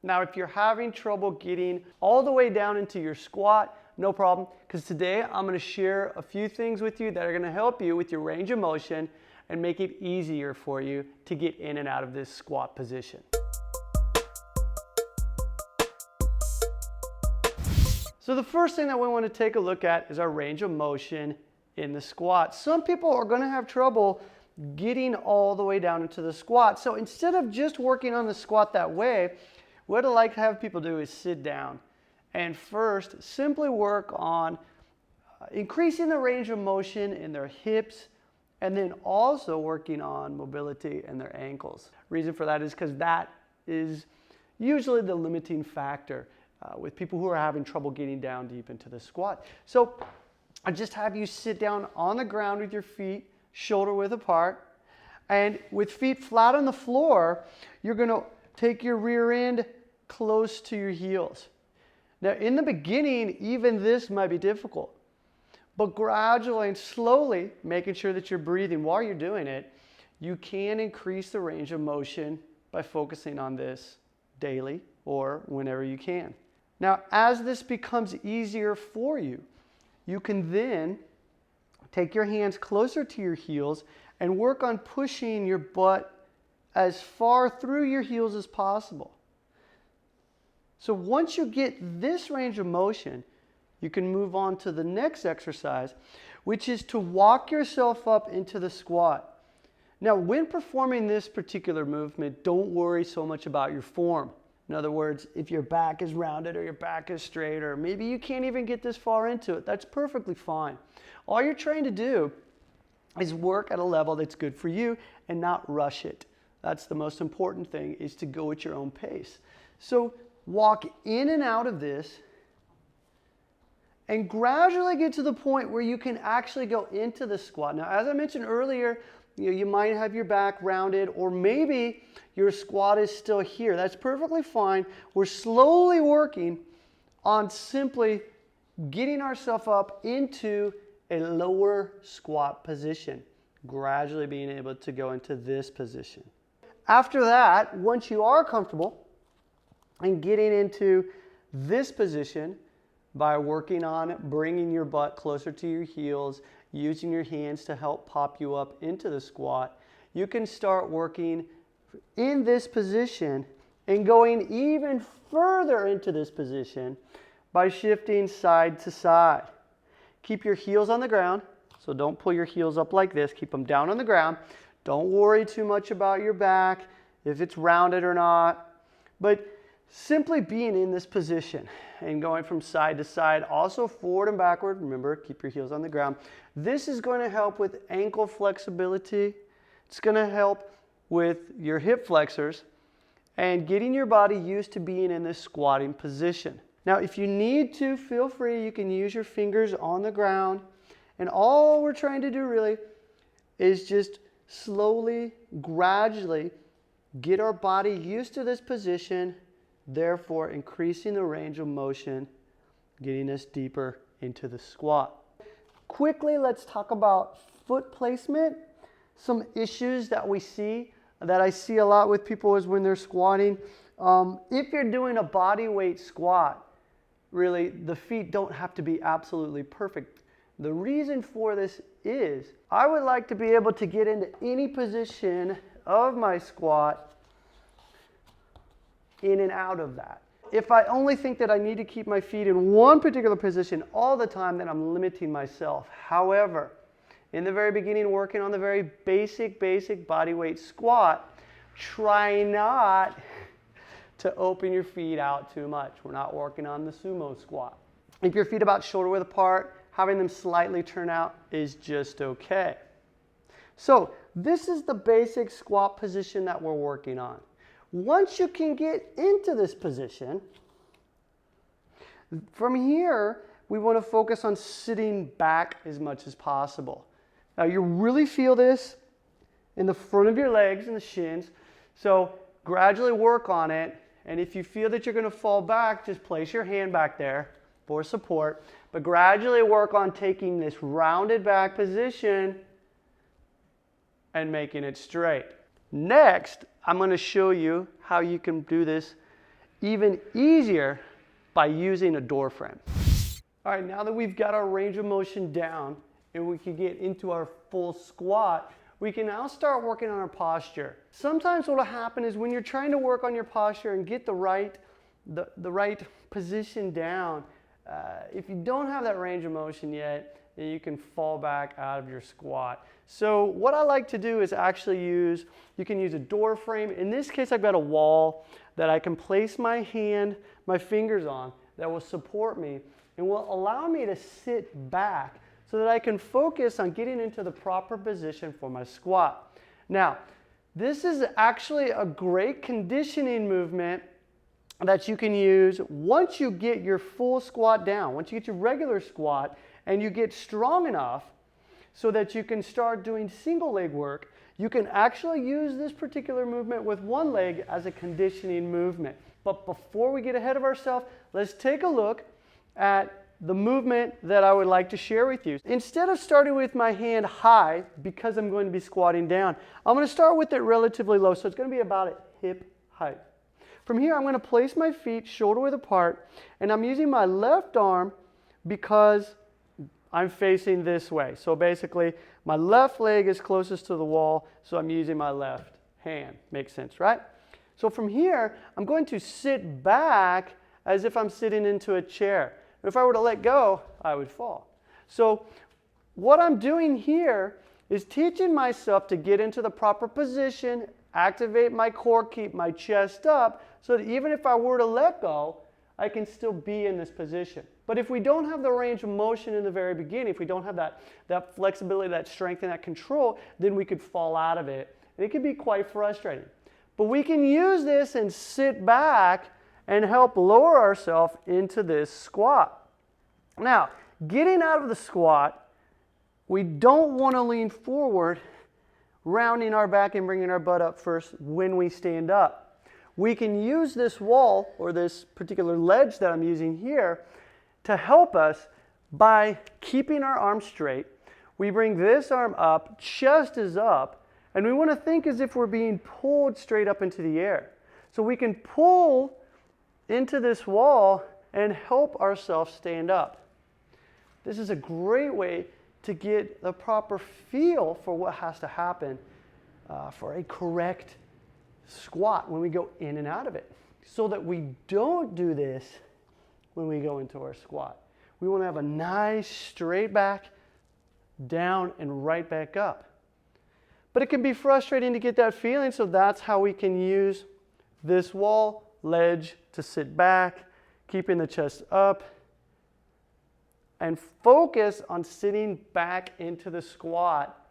Now, if you're having trouble getting all the way down into your squat, no problem, because today I'm going to share a few things with you that are going to help you with your range of motion and make it easier for you to get in and out of this squat position. So the first thing that we want to take a look at is our range of motion in the squat. Some people are going to have trouble getting all the way down into the squat. So instead of just working on the squat that way, what I like to have people do is sit down and first simply work on increasing the range of motion in their hips and then also working on mobility in their ankles. Reason for that is because that is usually the limiting factor with people who are having trouble getting down deep into the squat. So I just have you sit down on the ground with your feet shoulder width apart, and with feet flat on the floor, you're going to take your rear end close to your heels. Now in the beginning, even this might be difficult, but gradually and slowly, making sure that you're breathing while you're doing it, you can increase the range of motion by focusing on this daily or whenever you can. Now, as this becomes easier for you, you can then take your hands closer to your heels and work on pushing your butt as far through your heels as possible. So once you get this range of motion, you can move on to the next exercise, which is to walk yourself up into the squat. Now, when performing this particular movement, don't worry so much about your form. In other words, if your back is rounded or your back is straight, or maybe you can't even get this far into it, that's perfectly fine. All you're trying to do is work at a level that's good for you and not rush it. That's the most important thing, is to go at your own pace. So walk in and out of this and gradually get to the point where you can actually go into the squat. Now, as I mentioned earlier, you might have your back rounded, or maybe your squat is still here. That's perfectly fine. We're slowly working on simply getting ourselves up into a lower squat position, gradually being able to go into this position. After that, once you are comfortable and getting into this position by working on bringing your butt closer to your heels, using your hands to help pop you up into the squat, you can start working in this position and going even further into this position by shifting side to side. Keep your heels on the ground, so don't pull your heels up like this. Keep them down on the ground. Don't worry too much about your back, if it's rounded or not, but simply being in this position and going from side to side, also forward and backward. Remember, keep your heels on the ground. This is going to help with ankle flexibility. It's going to help with your hip flexors and getting your body used to being in this squatting position. Now, if you need to, feel free. You can use your fingers on the ground. And all we're trying to do really is just slowly, gradually get our body used to this position, therefore increasing the range of motion, getting us deeper into the squat. Quickly, let's talk about foot placement. Some issues that we see, that I see a lot with people, is when they're squatting. If you're doing a body weight squat, really the feet don't have to be absolutely perfect. The reason for this is I would like to be able to get into any position of my squat in and out of that. If I only think that I need to keep my feet in one particular position all the time, then I'm limiting myself. However, in the very beginning, working on the very basic body weight squat, try not to open your feet out too much. We're not working on the sumo squat. If your feet about shoulder width apart, having them slightly turn out is just okay. So this is the basic squat position that we're working on. Once you can get into this position, from here, we want to focus on sitting back as much as possible. Now, you really feel this in the front of your legs and the shins, so gradually work on it. And if you feel that you're going to fall back, just place your hand back there for support, but gradually work on taking this rounded back position and making it straight. Next, I'm going to show you how you can do this even easier by using a door frame. All right, now that we've got our range of motion down and we can get into our full squat, we can now start working on our posture. Sometimes what will happen is when you're trying to work on your posture and get the right position down, if you don't have that range of motion yet, then you can fall back out of your squat. So what I like to do is actually you can use a door frame. In this case, I've got a wall that I can place my fingers on that will support me and will allow me to sit back so that I can focus on getting into the proper position for my squat. Now, this is actually a great conditioning movement that you can use once you get your full squat down, once you get your regular squat and you get strong enough so that you can start doing single leg work. You can actually use this particular movement with one leg as a conditioning movement. But before we get ahead of ourselves, let's take a look at the movement that I would like to share with you. Instead of starting with my hand high, because I'm going to be squatting down, I'm going to start with it relatively low. So it's going to be about at hip height. From here, I'm going to place my feet shoulder width apart, and I'm using my left arm because I'm facing this way. So basically, my left leg is closest to the wall, so I'm using my left hand. Makes sense, right? So from here, I'm going to sit back as if I'm sitting into a chair. If I were to let go, I would fall. So what I'm doing here is teaching myself to get into the proper position, activate my core, keep my chest up, so that even if I were to let go, I can still be in this position. But if we don't have the range of motion in the very beginning, if we don't have that flexibility, that strength, and that control, then we could fall out of it. And it can be quite frustrating. But we can use this and sit back and help lower ourselves into this squat. Now, getting out of the squat, we don't want to lean forward, rounding our back and bringing our butt up first when we stand up. We can use this wall or this particular ledge that I'm using here to help us by keeping our arms straight. We bring this arm up, chest is up, and we want to think as if we're being pulled straight up into the air. So we can pull into this wall and help ourselves stand up. This is a great way to get the proper feel for what has to happen for a correct squat when we go in and out of it, so that we don't do this when we go into our squat. We want to have a nice straight back, down, and right back up. But it can be frustrating to get that feeling, so that's how we can use this wall ledge to sit back, keeping the chest up, and focus on sitting back into the squat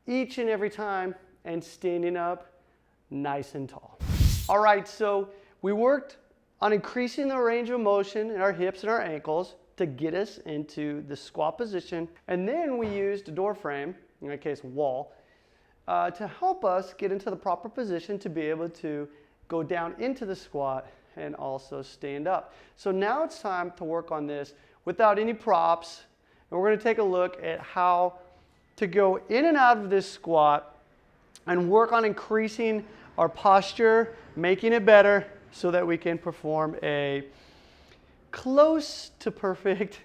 each and every time and standing up nice and tall. All right, so we worked on increasing the range of motion in our hips and our ankles to get us into the squat position. And then we used a door frame, in that case a wall, to help us get into the proper position to be able to go down into the squat and also stand up. So now it's time to work on this without any props. And we're going to take a look at how to go in and out of this squat and work on increasing our posture, making it better so that we can perform a close to perfect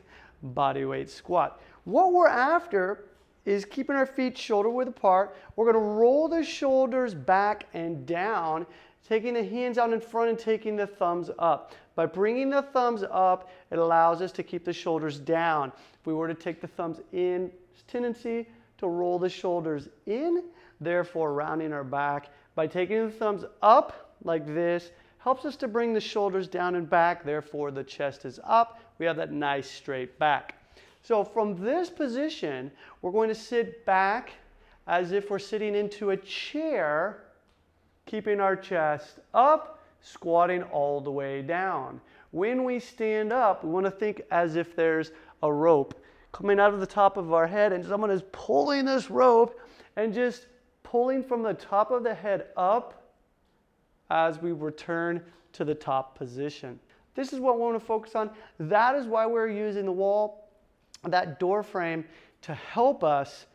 bodyweight squat. What we're after is keeping our feet shoulder width apart. We're going to roll the shoulders back and down, taking the hands out in front and taking the thumbs up. By bringing the thumbs up, it allows us to keep the shoulders down. If we were to take the thumbs in, there's a tendency to roll the shoulders in, therefore rounding our back. By taking the thumbs up like this, helps us to bring the shoulders down and back, therefore the chest is up. We have that nice straight back. So from this position, we're going to sit back as if we're sitting into a chair, keeping our chest up, squatting all the way down. When we stand up, we want to think as if there's a rope coming out of the top of our head and someone is pulling this rope and just pulling from the top of the head up as we return to the top position. This is what we want to focus on. That is why we're using the wall, that door frame, to help us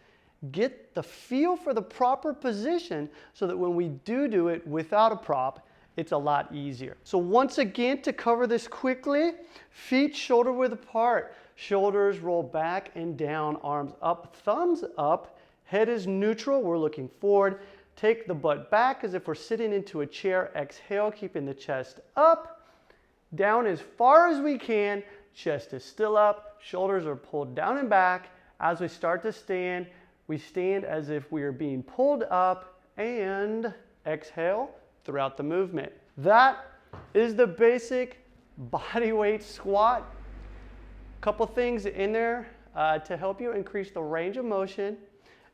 get the feel for the proper position so that when we do it without a prop, it's a lot easier. So once again, to cover this quickly, feet shoulder width apart, shoulders roll back and down, arms up, thumbs up, head is neutral, we're looking forward. Take the butt back as if we're sitting into a chair. Exhale, keeping the chest up, down as far as we can, chest is still up, shoulders are pulled down and back. As we start to stand, we stand as if we are being pulled up, and exhale throughout the movement. That is the basic body weight squat. Couple things in there to help you increase the range of motion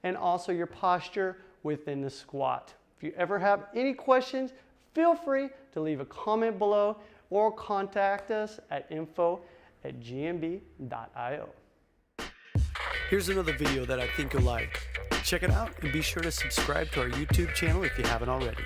and also your posture within the squat. If you ever have any questions, feel free to leave a comment below or contact us at info@gmb.io. Here's another video that I think you'll like. Check it out and be sure to subscribe to our YouTube channel if you haven't already.